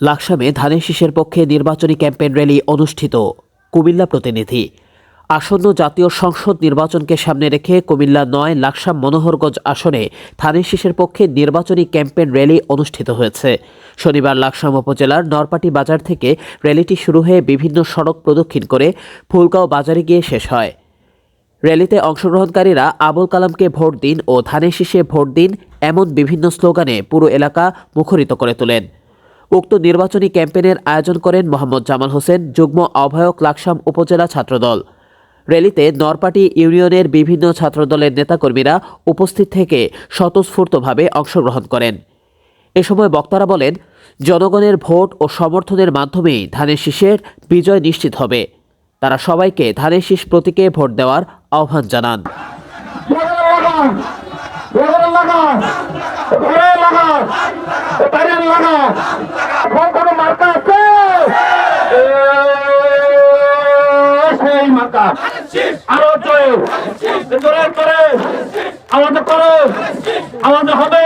লাকসামে ধানের শীষের পক্ষে নির্বাচনী ক্যাম্পেইন র্যালি অনুষ্ঠিত। কুমিল্লা প্রতিনিধি। আসন্ন জাতীয় সংসদ নির্বাচনকে সামনে রেখে কুমিল্লা ৯ লাকসাম মনোহরগঞ্জ আসনে ধানের শীষের পক্ষে নির্বাচনী ক্যাম্পেইন র্যালি অনুষ্ঠিত হয়েছে। শনিবার লাকসাম উপজেলার নরপাটি বাজার থেকে র্যালিটি শুরু হয়ে বিভিন্ন সড়ক প্রদক্ষিণ করে ফুলগাঁও বাজারে গিয়ে শেষ হয়। র্যালিতে অংশগ্রহণকারীরা আবুল কালামকে ভোট দিন ও ধানের শীষে ভোট দিন এমন বিভিন্ন স্লোগানে পুরো এলাকা মুখরিত করে তোলেন। উক্ত নির্বাচনী ক্যাম্পেইনের আয়োজন করেন মোহাম্মদ জামাল হোসেন, যুগ্ম আহ্বায়ক, লাকসাম উপজেলা ছাত্রদল। র্যালিতে নরপাটি ইউনিয়নের বিভিন্ন ছাত্রদলের নেতাকর্মীরা উপস্থিত থেকে স্বতঃস্ফূর্তভাবে অংশগ্রহণ করেন। এ সময় বক্তারা বলেন, জনগণের ভোট ও সমর্থনের মাধ্যমেই ধানের শীষের বিজয় নিশ্চিত হবে। তারা সবাইকে ধানের শীষ প্রতীকে ভোট দেওয়ার আহ্বান জানান। আমাদের হবে